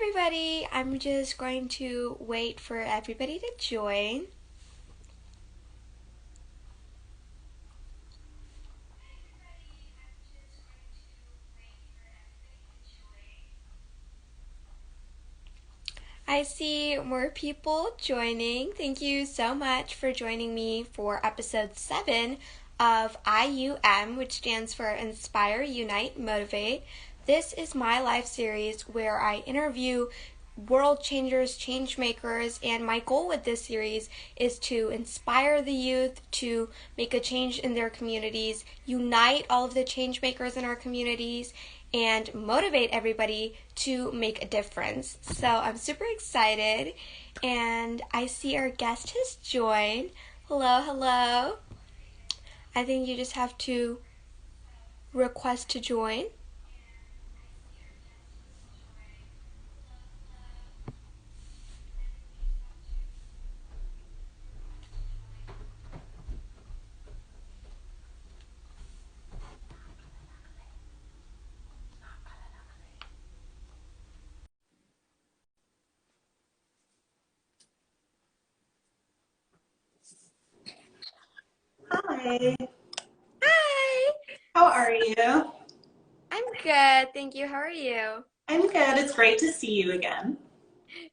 everybody. I'm just going to wait for everybody to join. I see more people joining. Thank you so much for joining me for episode 7 of I.U.M, which stands for Inspire, Unite, Motivate. This is my life series where I interview world changers, change makers, and my goal with this series is to inspire the youth to make a change in their communities, unite all of the change makers in our communities, and motivate everybody to make a difference. So I'm super excited, and I see our guest has joined. Hello, hello. I think you just have to request to join. Hi, Hi! how are you? I'm good, thank you. How are you? I'm good. It's great to see you again.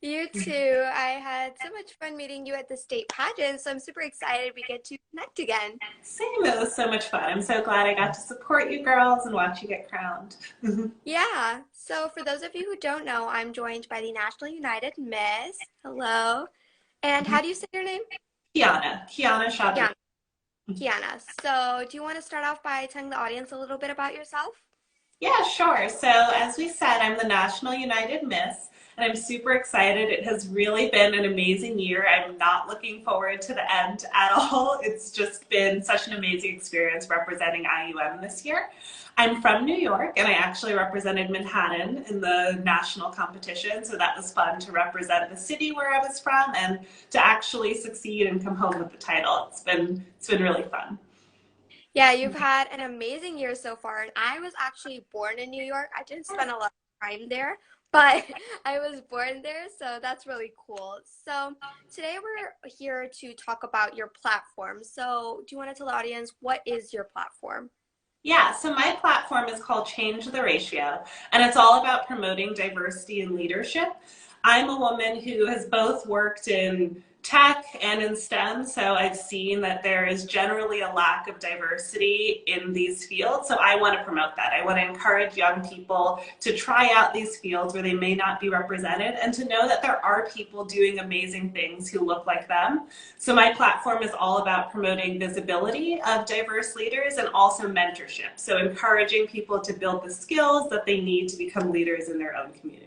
You too. I had so much fun meeting you at the state pageant, so I'm super excited we get to connect again. Same, it was so much fun. I'm so glad I got to support you girls and watch you get crowned. Yeah, so for those of you who don't know, I'm joined by the National United Miss. Hello. And how do you say your name? Kyanna Sabanoglu. Kiana. Kiana. So do you want to start off by telling the audience a little bit about yourself? Yeah, sure. So, as we said, I'm the National United Miss, and I'm super excited. It has really been an amazing year. I'm not looking forward to the end at all. It's just been such an amazing experience representing I.U.M this year. I'm from New York, and I actually represented Manhattan in the national competition, so that was fun to represent the city where I was from and to actually succeed and come home with the title. It's been really fun. Yeah, you've had an amazing year so far, and I was actually born in New York. I didn't spend a lot of time there, but I was born there, so that's really cool. So today we're here to talk about your platform. So do you want to tell the audience what is your platform? Yeah, so my platform is called Change the Ratio, and it's all about promoting diversity in leadership. I'm a woman who has both worked in tech and in STEM, so I've seen that there is generally a lack of diversity in these fields. So I want to promote that. I want to encourage young people to try out these fields where they may not be represented and to know that there are people doing amazing things who look like them. So my platform is all about promoting visibility of diverse leaders and also mentorship. So encouraging people to build the skills that they need to become leaders in their own communities.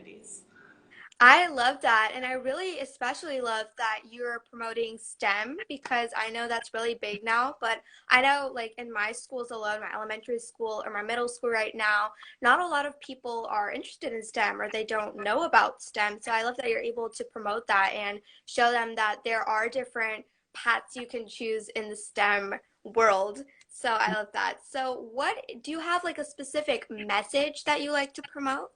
I love that. And I really especially love that you're promoting STEM because I know that's really big now. But I know, like, in my schools alone, my elementary school or my middle school right now, not a lot of people are interested in STEM or they don't know about STEM. So I love that you're able to promote that and show them that there are different paths you can choose in the STEM world. So I love that. So, what do you have like a specific message that you like to promote?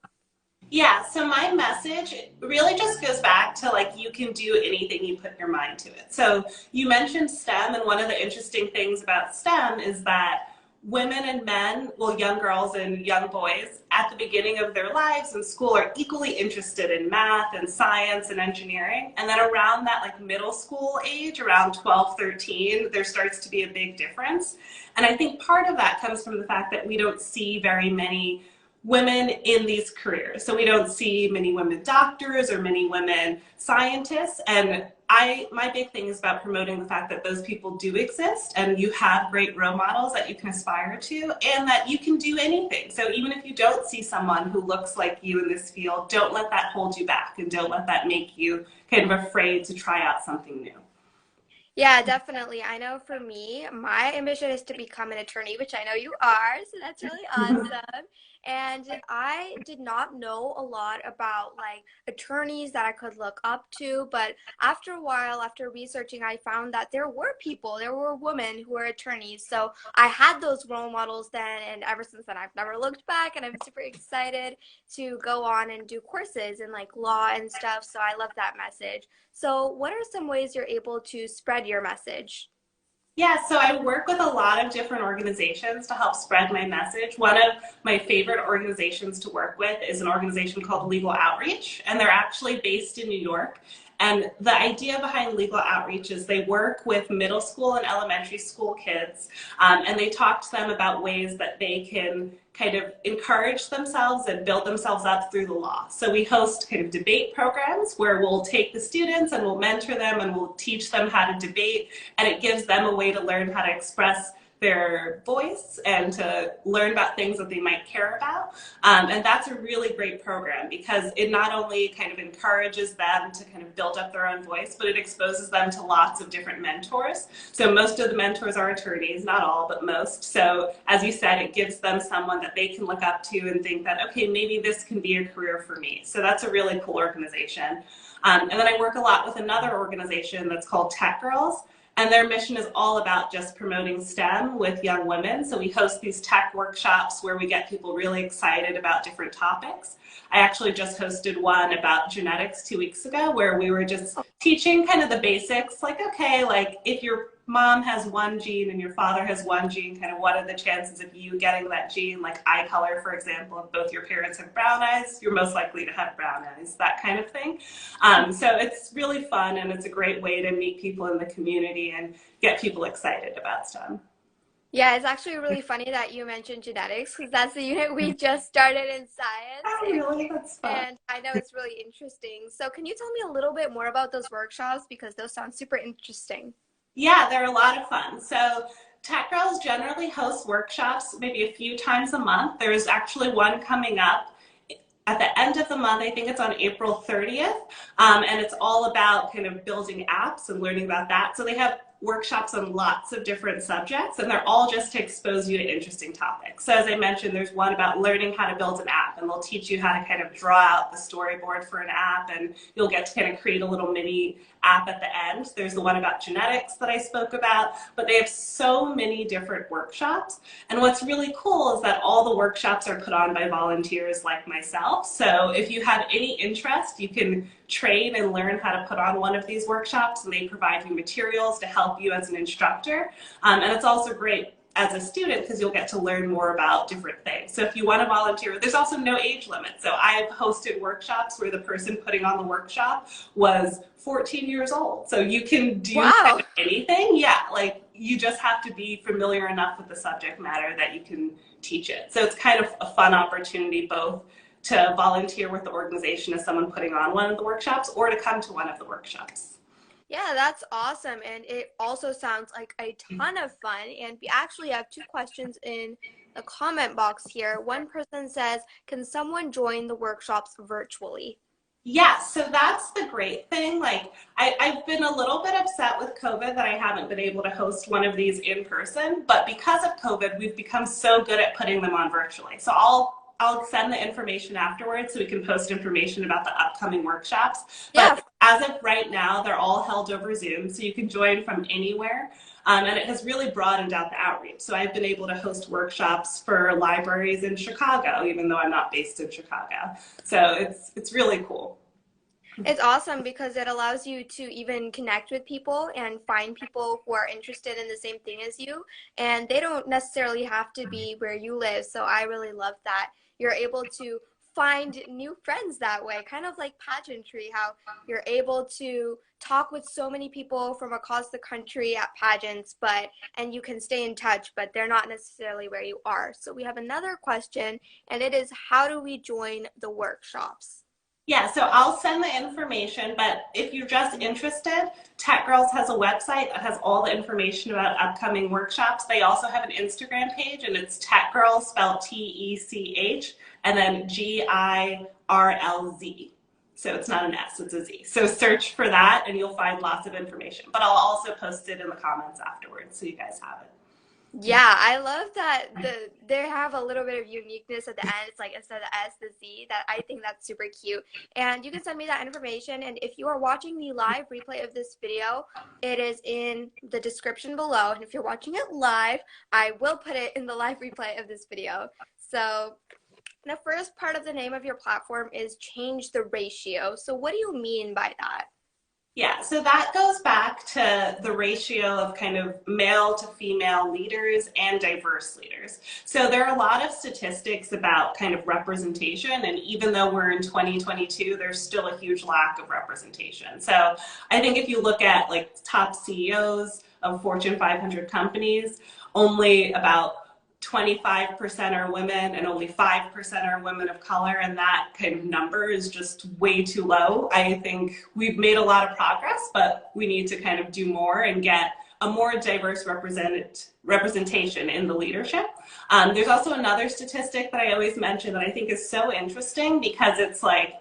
Yeah, so my message really just goes back to like you can do anything you put your mind to it. So you mentioned STEM, and one of the interesting things about STEM is that women and men, well, young girls and young boys, at the beginning of their lives in school are equally interested in math and science and engineering. And then around that like middle school age, around 12, 13, there starts to be a big difference. And I think part of that comes from the fact that we don't see very many women in these careers. So we don't see many women doctors or many women scientists. And my big thing is about promoting the fact that those people do exist and you have great role models that you can aspire to and that you can do anything. So even if you don't see someone who looks like you in this field, don't let that hold you back and don't let that make you kind of afraid to try out something new. Yeah, definitely. I know for me, my ambition is to become an attorney, which I know you are, so that's really awesome. And I did not know a lot about like attorneys that I could look up to, but after a while, after researching, I found that there were women who were attorneys. So I had those role models then, and ever since then, I've never looked back, and I'm super excited to go on and do courses in like law and stuff. So I love that message. So, what are some ways you're able to spread your message? Yeah, so I work with a lot of different organizations to help spread my message. One of my favorite organizations to work with is an organization called Legal Outreach, and they're actually based in New York. And the idea behind Legal Outreach is they work with middle school and elementary school kids, and they talk to them about ways that they can kind of encourage themselves and build themselves up through the law. So we host kind of debate programs where we'll take the students and we'll mentor them and we'll teach them how to debate, and it gives them a way to learn how to express their voice and to learn about things that they might care about. And that's a really great program because it not only kind of encourages them to kind of build up their own voice, but it exposes them to lots of different mentors. So most of the mentors are attorneys, not all, but most. So as you said, it gives them someone that they can look up to and think that, okay, maybe this can be a career for me. So that's a really cool organization. And then I work a lot with another organization that's called Tech Girls. And their mission is all about just promoting STEM with young women. So we host these tech workshops where we get people really excited about different topics. I actually just hosted one about genetics 2 weeks ago where we were just teaching kind of the basics, like, okay, like if your mom has one gene and your father has one gene, kind of what are the chances of you getting that gene, like eye color, for example, if both your parents have brown eyes, you're most likely to have brown eyes, that kind of thing. So it's really fun and it's a great way to meet people in the community and get people excited about STEM. Yeah, it's actually really funny that you mentioned genetics because that's the unit we just started in science, Oh, really? That's fun. and I know it's really interesting. So, can you tell me a little bit more about those workshops because those sound super interesting? Yeah, they're a lot of fun. So Tech Girls generally hosts workshops maybe a few times a month. There's actually one coming up at the end of the month. I think it's on April 30th, and it's all about kind of building apps and learning about that. So they have workshops on lots of different subjects, and they're all just to expose you to interesting topics. So as I mentioned, there's one about learning how to build an app, and they'll teach you how to kind of draw out the storyboard for an app, and you'll get to kind of create a little mini app at the end. There's the one about genetics that I spoke about, but they have so many different workshops. And what's really cool is that all the workshops are put on by volunteers like myself. So if you have any interest, you can train and learn how to put on one of these workshops, and they provide you materials to help you as an instructor. And it's also great as a student because you'll get to learn more about different things. So if you want to volunteer, there's also no age limit. So I've hosted workshops where the person putting on the workshop was 14 years old. So you can do Wow. anything. Yeah, like you just have to be familiar enough with the subject matter that you can teach it. So it's kind of a fun opportunity both to volunteer with the organization as someone putting on one of the workshops or to come to one of the workshops. Yeah, that's awesome. And it also sounds like a ton of fun. And we actually have two questions in the comment box here. One person says, can someone join the workshops virtually? Yeah, so that's the great thing. Like, I've been a little bit upset with COVID that I haven't been able to host one of these in person, but because of COVID, we've become so good at putting them on virtually. So I'll send the information afterwards so we can post information about the upcoming workshops. Yeah. But as of right now, they're all held over Zoom, so you can join from anywhere. And it has really broadened out the outreach. So I've been able to host workshops for libraries in Chicago, even though I'm not based in Chicago. So it's really cool. It's awesome because it allows you to even connect with people and find people who are interested in the same thing as you. And they don't necessarily have to be where you live. So I really love that you're able to find new friends that way, kind of like pageantry, how you're able to talk with so many people from across the country at pageants, and you can stay in touch, but they're not necessarily where you are. So we have another question, and it is, how do we join the workshops? Yeah, so I'll send the information, but if you're just interested, Tech Girls has a website that has all the information about upcoming workshops. They also have an Instagram page, and it's Tech Girls, spelled Tech, and then GIRLZ. So it's not an S, it's a Z. So search for that, and you'll find lots of information. But I'll also post it in the comments afterwards, so you guys have it. Yeah, I love that they have a little bit of uniqueness at the end. It's like instead of the S, the Z. That I think that's super cute. And you can send me that information. And if you are watching the live replay of this video, it is in the description below. And if you're watching it live, I will put it in the live replay of this video. So the first part of the name of your platform is change the ratio. So what do you mean by that? Yeah, so that goes back to the ratio of kind of male to female leaders and diverse leaders. So there are a lot of statistics about kind of representation, and even though we're in 2022, there's still a huge lack of representation. So I think if you look at like top CEOs of Fortune 500 companies, only about 25% are women and only 5% are women of color, and that kind of number is just way too low. I think we've made a lot of progress, but we need to kind of do more and get a more diverse representation in the leadership. There's also another statistic that I always mention that I think is so interesting because it's like,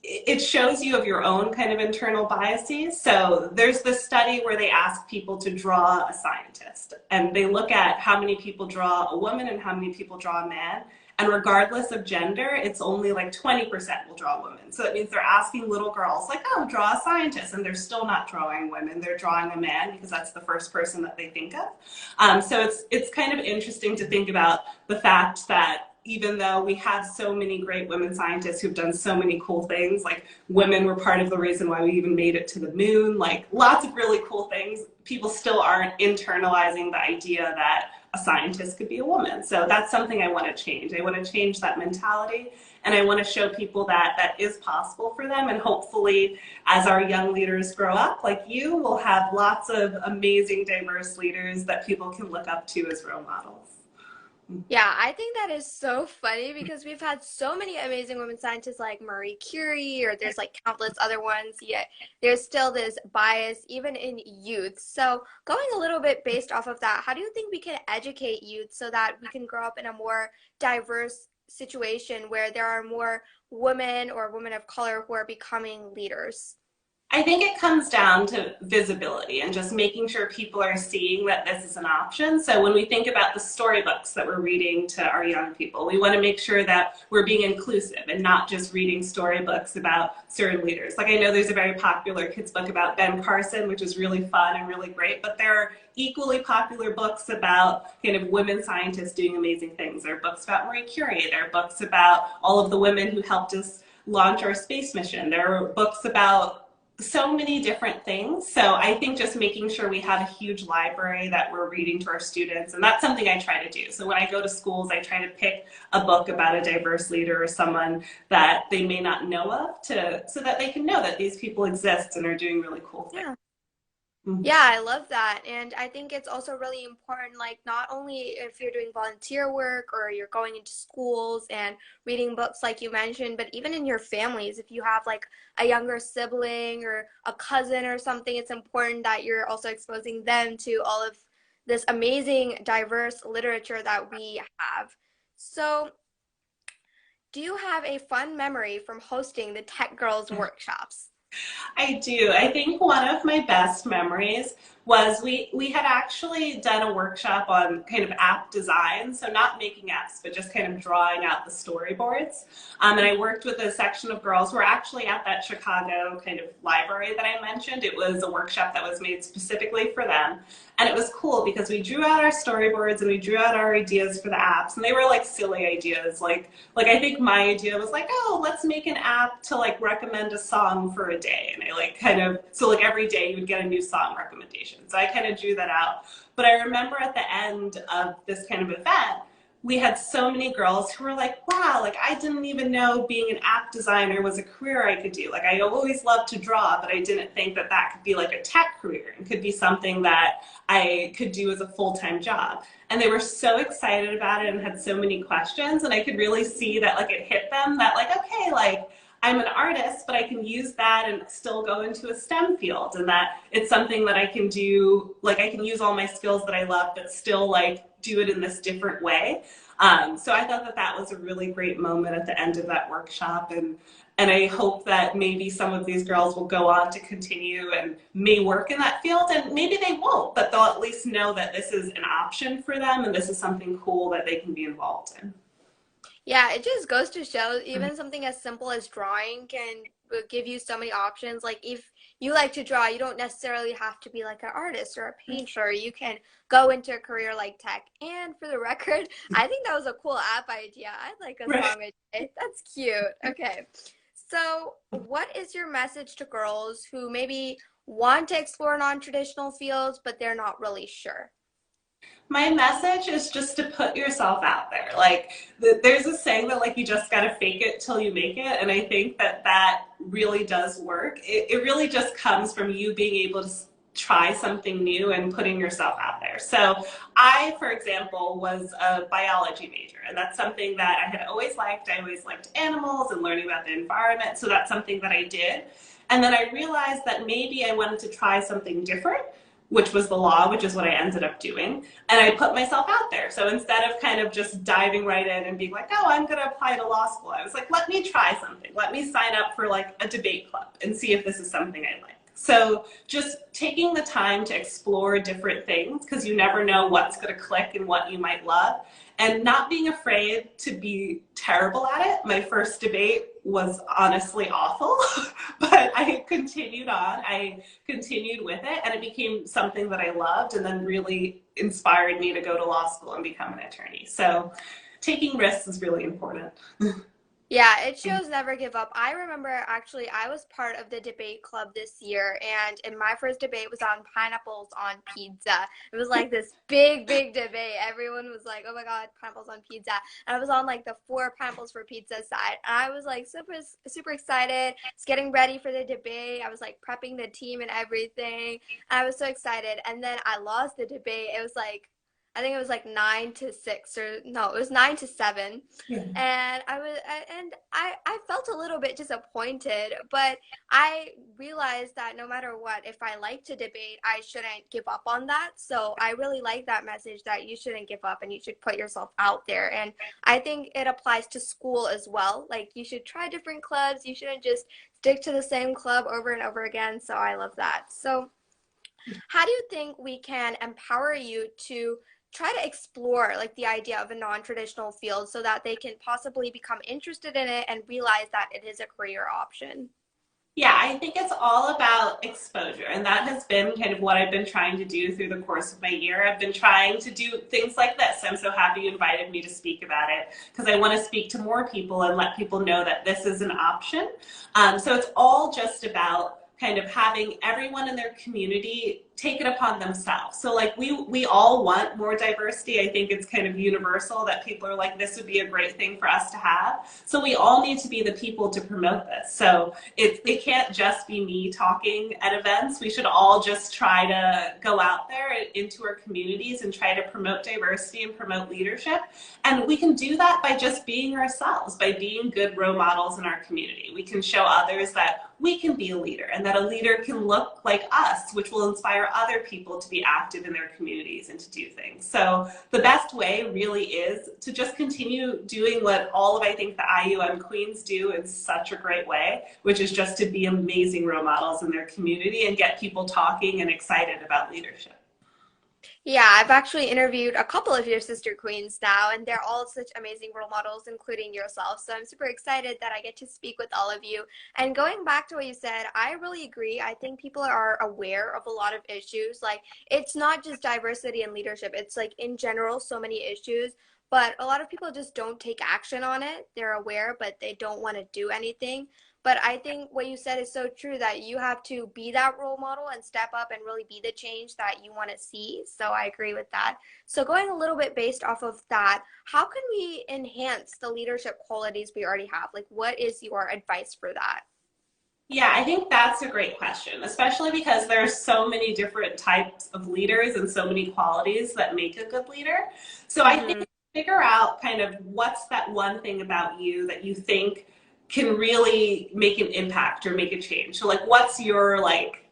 it shows you of your own kind of internal biases. So there's this study where they ask people to draw a scientist, and they look at how many people draw a woman and how many people draw a man. And regardless of gender, it's only like 20% will draw women. So that means they're asking little girls, like, oh, draw a scientist. And they're still not drawing women. They're drawing a man because that's the first person that they think of. So it's kind of interesting to think about the fact that even though we have so many great women scientists who've done so many cool things, like women were part of the reason why we even made it to the moon, like lots of really cool things, people still aren't internalizing the idea that a scientist could be a woman. So that's something I want to change. I want to change that mentality, and I want to show people that that is possible for them. And hopefully, as our young leaders grow up, like you, will have lots of amazing, diverse leaders that people can look up to as role models. Yeah, I think that is so funny because we've had so many amazing women scientists like Marie Curie, or there's like countless other ones, yet there's still this bias even in youth. So, going a little bit based off of that, how do you think we can educate youth so that we can grow up in a more diverse situation where there are more women or women of color who are becoming leaders? I think it comes down to visibility and just making sure people are seeing that this is an option. So when we think about the storybooks that we're reading to our young people, we want to make sure that we're being inclusive and not just reading storybooks about certain leaders. Like I know there's a very popular kids book about Ben Carson, which is really fun and really great, but there are equally popular books about kind of women scientists doing amazing things. There are books about Marie Curie. There are books about all of the women who helped us launch our space mission. There are books about so many different things. So I think just making sure we have a huge library that we're reading to our students, and that's something I try to do. So when I go to schools, I try to pick a book about a diverse leader or someone that they may not know of, so that they can know that these people exist and are doing really cool things. Yeah. Mhm. Yeah, I love that. And I think it's also really important, like, not only if you're doing volunteer work or you're going into schools and reading books, like you mentioned, but even in your families, if you have like a younger sibling or a cousin or something, it's important that you're also exposing them to all of this amazing, diverse literature that we have. So, do you have a fun memory from hosting the Tech Girls workshops? I do. I think one of my best memories was we had actually done a workshop on kind of app design, so not making apps, but just kind of drawing out the storyboards. And I worked with a section of girls who were actually at that Chicago kind of library that I mentioned. It was a workshop that was made specifically for them. And it was cool because we drew out our storyboards and we drew out our ideas for the apps, and they were like silly ideas. Like I think my idea was like, oh, let's make an app to like recommend a song for a day. And I like kind of, so like every day you would get a new song recommendation. So I kind of drew that out. But I remember at the end of this kind of event, we had so many girls who were like, wow, like I didn't even know being an app designer was a career I could do. Like I always loved to draw, but I didn't think that that could be like a tech career and could be something that I could do as a full-time job. And they were so excited about it and had so many questions, and I could really see that like it hit them that like, okay, like I'm an artist, but I can use that and still go into a STEM field, and that it's something that I can do, like I can use all my skills that I love, but still like do it in this different way. So I thought that that was a really great moment at the end of that workshop, and I hope that maybe some of these girls will go on to continue and may work in that field, and maybe they won't, but they'll at least know that this is an option for them and this is something cool that they can be involved in. Yeah, it just goes to show even something as simple as drawing can give you so many options. Like if you like to draw, you don't necessarily have to be like an artist or a painter. You can go into a career like tech. And for the record, I think that was a cool app idea. I'd like a Right. song idea. That's cute. Okay. So, what is your message to girls who maybe want to explore non-traditional fields, but they're not really sure? My message is just to put yourself out there. Like, there's a saying that like you just gotta fake it till you make it, and I think that that really does work. It really just comes from you being able to try something new and putting yourself out there. So I, for example, was a biology major, and that's something that I had always liked. I always liked animals and learning about the environment, so that's something that I did. And then I realized that maybe I wanted to try something different, which was the law, which is what I ended up doing. And I put myself out there. So instead of kind of just diving right in and being like, oh, I'm going to apply to law school, I was like, let me try something. Let me sign up for like a debate club and see if this is something I like. So just taking the time to explore different things, because you never know what's going to click and what you might love, and not being afraid to be terrible at it. My first debate was honestly awful, but I continued on. I continued with it, and it became something that I loved, and then really inspired me to go to law school and become an attorney. So taking risks is really important. Yeah, it shows never give up. I remember actually I was part of the debate club this year, and in my first debate was on pineapples on pizza. It was like this big, big debate. Everyone was like, "Oh my God, pineapples on pizza!" And I was on like the four pineapples for pizza side. And I was like super, super excited. Was getting ready for the debate. I was like prepping the team and everything. I was so excited, and then I lost the debate. It was like I think it was like 9-6 or no, it was 9-7, Yeah. and I felt a little bit disappointed, but I realized that no matter what, if I like to debate, I shouldn't give up on that. So I really like that message that you shouldn't give up and you should put yourself out there. And I think it applies to school as well. Like you should try different clubs. You shouldn't just stick to the same club over and over again. So I love that. So how do you think we can empower you to try to explore like the idea of a non-traditional field so that they can possibly become interested in it and realize that it is a career option? Yeah, I think it's all about exposure. And that has been kind of what I've been trying to do through the course of my year. I've been trying to do things like this. I'm so happy you invited me to speak about it because I want to speak to more people and let people know that this is an option. So it's all just about kind of having everyone in their community take it upon themselves. So like we all want more diversity. I think it's kind of universal that people are like, this would be a great thing for us to have. So we all need to be the people to promote this. So it can't just be me talking at events. We should all just try to go out there into our communities and try to promote diversity and promote leadership. And we can do that by just being ourselves, by being good role models in our community. We can show others that we can be a leader and that a leader can look like us, which will inspire other people to be active in their communities and to do things. So the best way really is to just continue doing what all of I think the I.U.M queens do in such a great way, which is just to be amazing role models in their community and get people talking and excited about leadership. Yeah, I've actually interviewed a couple of your sister queens now, and they're all such amazing role models, including yourself. So I'm super excited that I get to speak with all of you. And going back to what you said, I really agree. I think people are aware of a lot of issues. Like, it's not just diversity and leadership, it's like in general, so many issues. But a lot of people just don't take action on it. They're aware, but they don't want to do anything. But I think what you said is so true that you have to be that role model and step up and really be the change that you want to see. So I agree with that. So going a little bit based off of that, how can we enhance the leadership qualities we already have? Like, what is your advice for that? Yeah, I think that's a great question, especially because there are so many different types of leaders and so many qualities that make a good leader. So I think Mm-hmm. figure out kind of what's that one thing about you that you think can really make an impact or make a change. So like, what's your like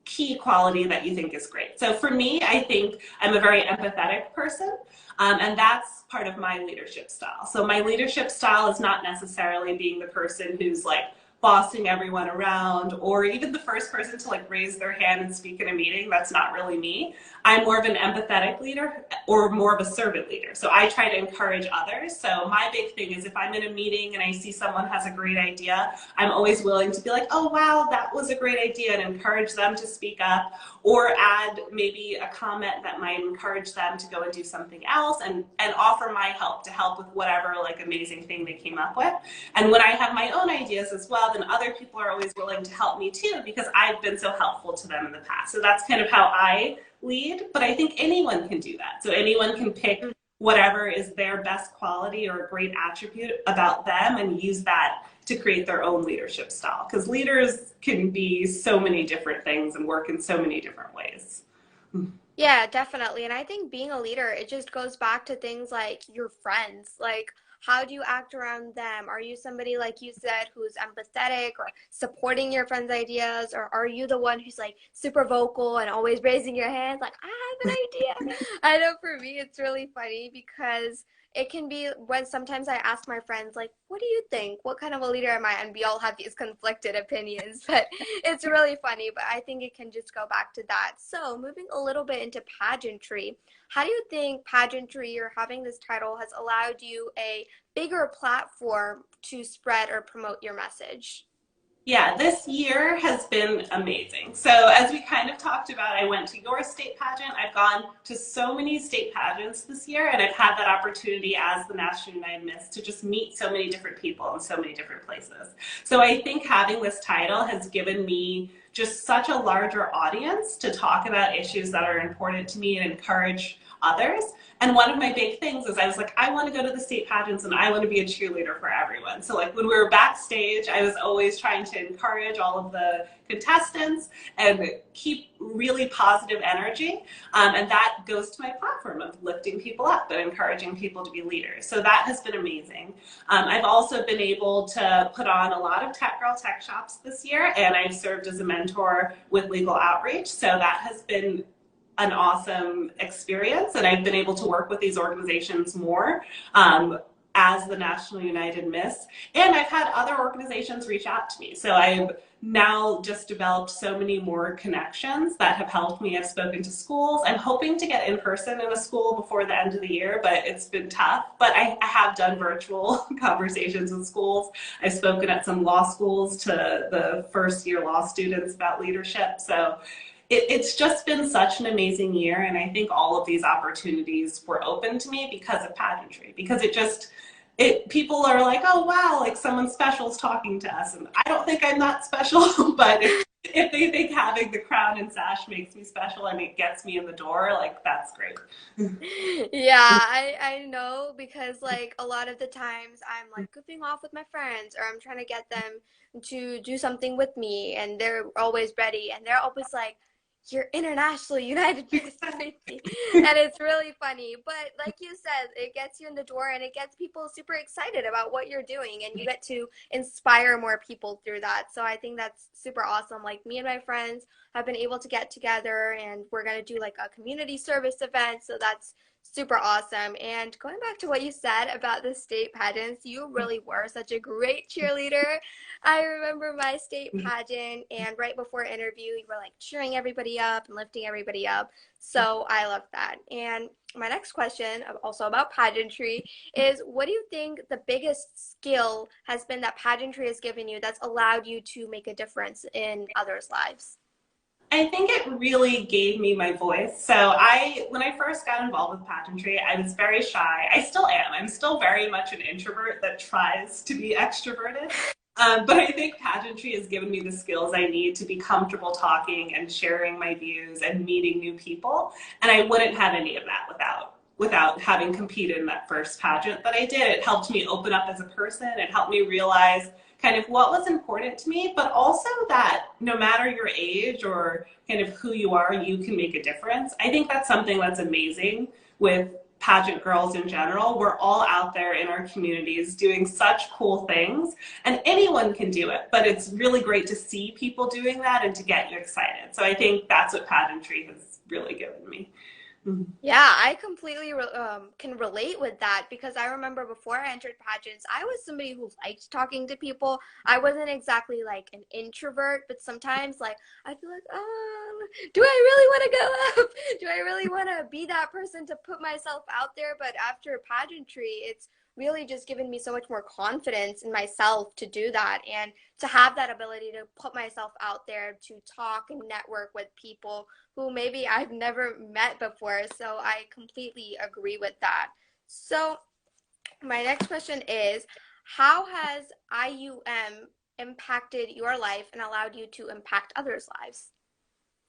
key quality that you think is great? So for me, I think I'm a very empathetic person, and that's part of my leadership style. So my leadership style is not necessarily being the person who's like bossing everyone around, or even the first person to like raise their hand and speak in a meeting. That's not really me. I'm more of an empathetic leader, or more of a servant leader. So I try to encourage others. So my big thing is, if I'm in a meeting and I see someone has a great idea, I'm always willing to be like, oh wow, that was a great idea, and encourage them to speak up, or add maybe a comment that might encourage them to go and do something else, and offer my help to help with whatever like amazing thing they came up with. And when I have my own ideas as well, then other people are always willing to help me too, because I've been so helpful to them in the past. So that's kind of how I lead, but I think anyone can do that. So anyone can pick whatever is their best quality or a great attribute about them and use that to create their own leadership style, because leaders can be so many different things and work in so many different ways. Yeah, definitely. And I think being a leader, it just goes back to things like your friends. Like, how do you act around them? Are you somebody, like you said, who's empathetic or supporting your friends' ideas? Or are you the one who's like super vocal and always raising your hands, like, I have an idea? I know for me, it's really funny because it can be when sometimes I ask my friends, like, what do you think? What kind of a leader am I? And we all have these conflicted opinions, but it's really funny. But I think it can just go back to that. So moving a little bit into pageantry, how do you think pageantry, or having this title, has allowed you a bigger platform to spread or promote your message? Yeah, this year has been amazing. So as we kind of talked about, I went to your state pageant. I've gone to so many state pageants this year, and I've had that opportunity as the National United Miss to just meet so many different people in so many different places. So I think having this title has given me just such a larger audience to talk about issues that are important to me and encourage others. And one of my big things is I was like, I want to go to the state pageants and I want to be a cheerleader for everyone. So like when we were backstage, I was always trying to encourage all of the contestants and keep really positive energy. And that goes to my platform of lifting people up and encouraging people to be leaders. So that has been amazing. I've also been able to put on a lot of Tech Girl Tech Shops this year, and I've served as a mentor with Legal Outreach. So that has been an awesome experience, and I've been able to work with these organizations more as the National United Miss. And I've had other organizations reach out to me. So I've now just developed so many more connections that have helped me. I've spoken to schools. I'm hoping to get in person in a school before the end of the year, but it's been tough. But I have done virtual conversations with schools. I've spoken at some law schools to the first year law students about leadership. So it's just been such an amazing year, and I think all of these opportunities were open to me because of pageantry, because people are like, oh wow, like someone special is talking to us, and I don't think I'm that special, but if they think having the crown and sash makes me special and it gets me in the door, like that's great. Yeah, I know, because like a lot of the times I'm like goofing off with my friends, or I'm trying to get them to do something with me, and they're always ready, and they're always like, you're internationally United Miss Tracy. And it's really funny. But like you said, it gets you in the door and it gets people super excited about what you're doing, and you get to inspire more people through that. So I think that's super awesome. Like me and my friends have been able to get together, and we're going to do like a community service event. So that's super awesome. And going back to what you said about the state pageants, you really were such a great cheerleader. I remember my state pageant, and right before interview, you were like cheering everybody up and lifting everybody up. So I love that. And my next question, also about pageantry, is what do you think the biggest skill has been that pageantry has given you that's allowed you to make a difference in others' lives? I think it really gave me my voice. So when I first got involved with pageantry, I was very shy. I still am. I'm still very much an introvert that tries to be extroverted. But I think pageantry has given me the skills I need to be comfortable talking and sharing my views and meeting new people. And I wouldn't have any of that without having competed in that first pageant that I did. It helped me open up as a person. It helped me realize kind of what was important to me, but also that no matter your age or kind of who you are, you can make a difference. I think that's something that's amazing with pageant girls in general. We're all out there in our communities doing such cool things, and anyone can do it, but it's really great to see people doing that and to get you excited. So I think that's what pageantry has really given me. Mhm. Yeah, I completely can relate with that because I remember before I entered pageants, I was somebody who liked talking to people. I wasn't exactly like an introvert, but sometimes like I feel like, oh, do I really want to go up? Do I really want to be that person to put myself out there? But after pageantry, it's really just given me so much more confidence in myself to do that and to have that ability to put myself out there to talk and network with people who maybe I've never met before. So I completely agree with that. So my next question is, how has I.U.M impacted your life and allowed you to impact others' lives?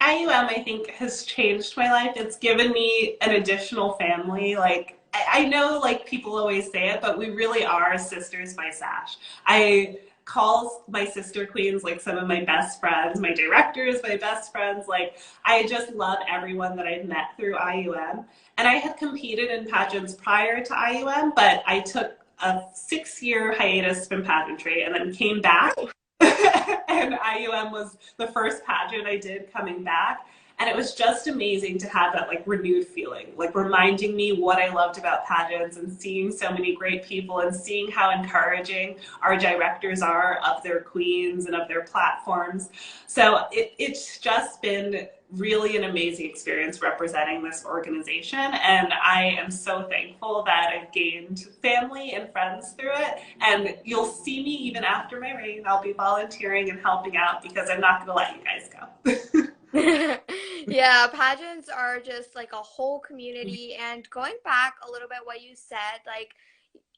I.U.M, I think, has changed my life. It's given me an additional family. Like, I know, like, people always say it, but we really are sisters by Sash. I call my sister queens like some of my best friends, my directors, my best friends. Like, I just love everyone that I've met through I.U.M. And I had competed in pageants prior to I.U.M, but I took a 6-year hiatus from pageantry and then came back. And I.U.M was the first pageant I did coming back. And it was just amazing to have that like renewed feeling, like reminding me what I loved about pageants and seeing so many great people and seeing how encouraging our directors are of their queens and of their platforms. So it's just been really an amazing experience representing this organization. And I am so thankful that I've gained family and friends through it. And you'll see me even after my reign. I'll be volunteering and helping out because I'm not going to let you guys go. Yeah, pageants are just like a whole community. And going back a little bit what you said, like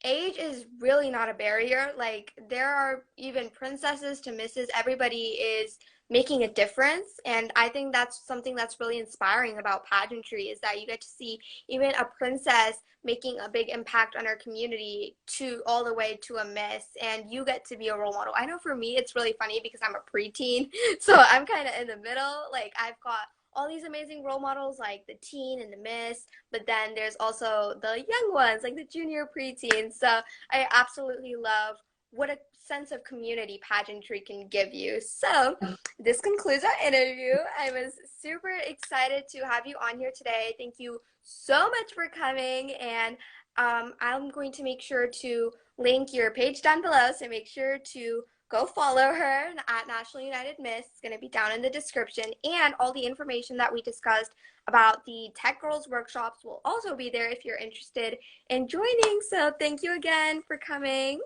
age is really not a barrier. Like there are even princesses to misses. Everybody is making a difference. And I think that's something that's really inspiring about pageantry is that you get to see even a princess making a big impact on our community to all the way to a miss and you get to be a role model. I know for me it's really funny because I'm a preteen. So I'm kind of in the middle. Like I've got all these amazing role models like the teen and the miss, but then there's also the young ones like the junior preteens. So I absolutely love what a sense of community pageantry can give you. So this concludes our interview. I was super excited to have you on here today. Thank you so much for coming, and I'm going to make sure to link your page down below, so make sure to go follow her at National United Miss. It's going to be down in the description, and all the information that we discussed about the Tech Girls workshops will also be there if you're interested in joining. So thank you again for coming.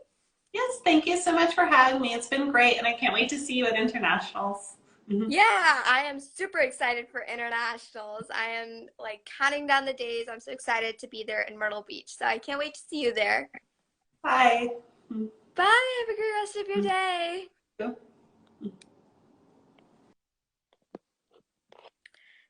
Yes, thank you so much for having me. It's been great, and I can't wait to see you at internationals. Mhm. Yeah, I am super excited for internationals. I am like counting down the days. I'm so excited to be there in Myrtle Beach. So I can't wait to see you there. Bye. Bye. Have a great rest of your day.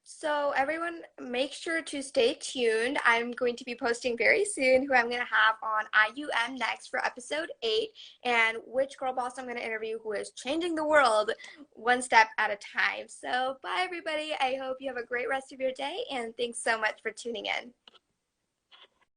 So everyone, make sure to stay tuned. I'm going to be posting very soon who I'm going to have on I.U.M next for episode 8 and which girl boss I'm going to interview who is changing the world one step at a time. So bye everybody. I hope you have a great rest of your day and thanks so much for tuning in.